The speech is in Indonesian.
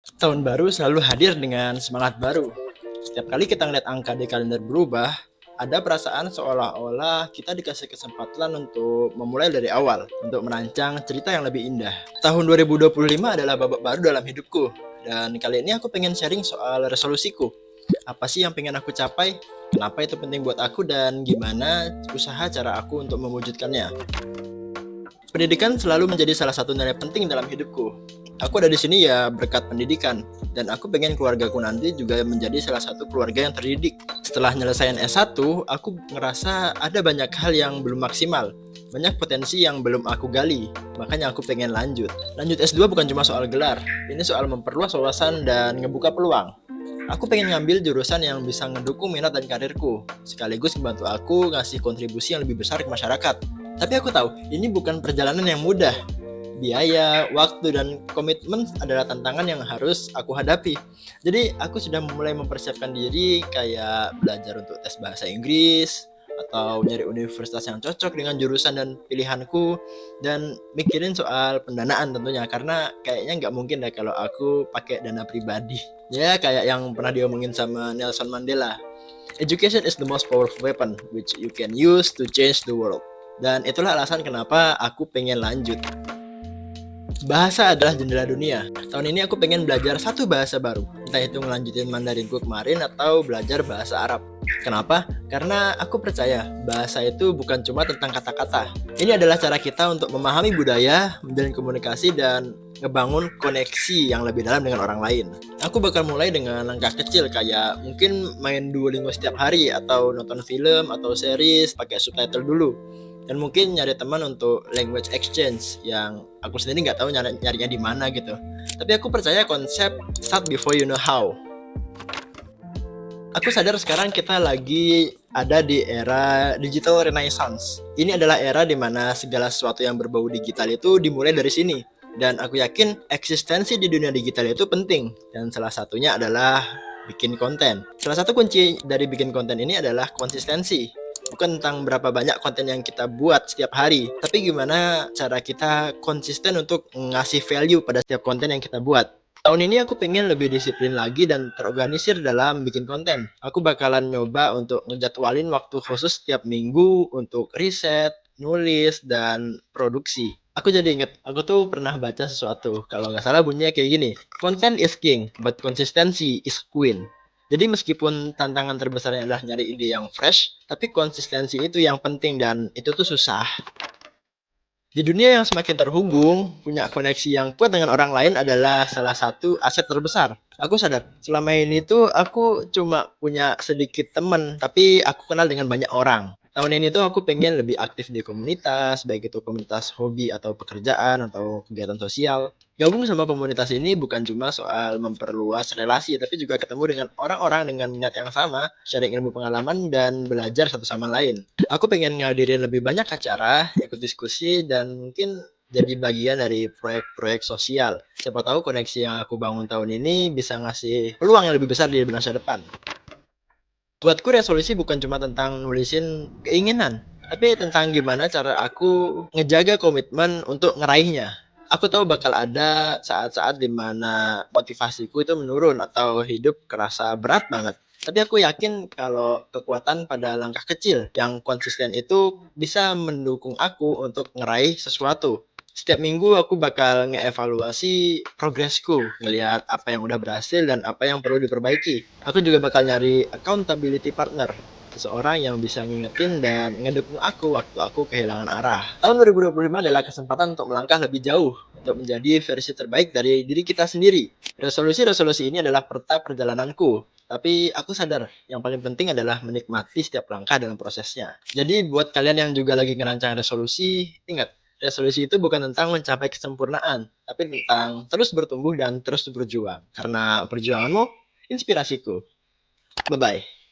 Tahun baru selalu hadir dengan semangat baru. Setiap kali kita ngeliat angka di kalender berubah, ada perasaan seolah-olah kita dikasih kesempatan untuk memulai dari awal, untuk merancang cerita yang lebih indah. Tahun 2025 adalah babak baru dalam hidupku, dan kali ini aku pengen sharing soal resolusiku. Apa sih yang pengen aku capai? Kenapa itu penting buat aku dan gimana usaha cara aku untuk mewujudkannya? Pendidikan selalu menjadi salah satu nilai penting dalam hidupku. Aku ada di sini ya berkat pendidikan, dan aku pengen keluargaku nanti juga menjadi salah satu keluarga yang terdidik. Setelah nyelesain S1, aku ngerasa ada banyak hal yang belum maksimal. Banyak potensi yang belum aku gali, makanya aku pengen lanjut. Lanjut S2 bukan cuma soal gelar, ini soal memperluas wawasan dan ngebuka peluang. Aku pengen ngambil jurusan yang bisa ngedukung minat dan karirku, sekaligus membantu aku ngasih kontribusi yang lebih besar ke masyarakat. Tapi aku tahu, ini bukan perjalanan yang mudah. Biaya, waktu, dan komitmen adalah tantangan yang harus aku hadapi. Jadi aku sudah mulai mempersiapkan diri kayak belajar untuk tes bahasa Inggris, atau nyari universitas yang cocok dengan jurusan dan pilihanku, dan mikirin soal pendanaan tentunya, karena kayaknya nggak mungkin deh kalau aku pakai dana pribadi. Ya kayak yang pernah diomongin sama Nelson Mandela, education is the most powerful weapon which you can use to change the world. Dan itulah alasan kenapa aku pengen lanjut. Bahasa adalah jendela dunia. Tahun ini aku pengen belajar satu bahasa baru. Entah itu ngelanjutin Mandarinku kemarin atau belajar bahasa Arab. Kenapa? Karena aku percaya bahasa itu bukan cuma tentang kata-kata. Ini adalah cara kita untuk memahami budaya, menjalin komunikasi, dan ngebangun koneksi yang lebih dalam dengan orang lain. Aku bakal mulai dengan langkah kecil kayak mungkin main Duolingo setiap hari, atau nonton film atau series pakai subtitle dulu, dan mungkin nyari teman untuk language exchange yang aku sendiri nggak tahu nyarinya di mana gitu. Tapi aku percaya konsep start before you know how. Aku sadar sekarang kita lagi ada di era digital renaissance. Ini adalah era di mana segala sesuatu yang berbau digital itu dimulai dari sini. Dan aku yakin eksistensi di dunia digital itu penting. Dan salah satunya adalah bikin konten. Salah satu kunci dari bikin konten ini adalah konsistensi. Bukan tentang berapa banyak konten yang kita buat setiap hari, tapi gimana cara kita konsisten untuk ngasih value pada setiap konten yang kita buat. Tahun ini aku pengen lebih disiplin lagi dan terorganisir dalam bikin konten. Aku bakalan nyoba untuk ngejadwalin waktu khusus setiap minggu untuk riset, nulis, dan produksi. Aku jadi inget, aku tuh pernah baca sesuatu, kalau nggak salah bunyinya kayak gini: content is king, but consistency is queen. Jadi meskipun tantangan terbesarnya adalah nyari ide yang fresh, tapi konsistensi itu yang penting, dan itu tuh susah. Di dunia yang semakin terhubung, punya koneksi yang kuat dengan orang lain adalah salah satu aset terbesar. Aku sadar, selama ini tuh aku cuma punya sedikit teman, tapi aku kenal dengan banyak orang. Tahun ini tuh aku pengen lebih aktif di komunitas, baik itu komunitas hobi atau pekerjaan atau kegiatan sosial. Gabung sama komunitas ini bukan cuma soal memperluas relasi, tapi juga ketemu dengan orang-orang dengan minat yang sama, sharing ilmu pengalaman, dan belajar satu sama lain. Aku pengen ngadirin lebih banyak acara, ikut diskusi, dan mungkin jadi bagian dari proyek-proyek sosial. Siapa tahu koneksi yang aku bangun tahun ini bisa ngasih peluang yang lebih besar di masa depan. Buatku resolusi bukan cuma tentang nulisin keinginan, tapi tentang gimana cara aku ngejaga komitmen untuk ngeraihnya. Aku tahu bakal ada saat-saat dimana motivasiku itu menurun atau hidup kerasa berat banget. Tapi aku yakin kalau kekuatan pada langkah kecil yang konsisten itu bisa mendukung aku untuk ngeraih sesuatu. Setiap minggu aku bakal ngeevaluasi progresku, ngelihat apa yang udah berhasil dan apa yang perlu diperbaiki. Aku juga bakal nyari accountability partner, seseorang yang bisa ngingetin dan ngedukung aku waktu aku kehilangan arah. Tahun 2025 adalah kesempatan untuk melangkah lebih jauh, untuk menjadi versi terbaik dari diri kita sendiri. Resolusi-resolusi ini adalah peta perjalananku, tapi aku sadar yang paling penting adalah menikmati setiap langkah dalam prosesnya. Jadi buat kalian yang juga lagi ngerancang resolusi, ingat, resolusi itu bukan tentang mencapai kesempurnaan, tapi tentang terus bertumbuh dan terus berjuang. Karena perjuanganmu inspirasiku. Bye-bye.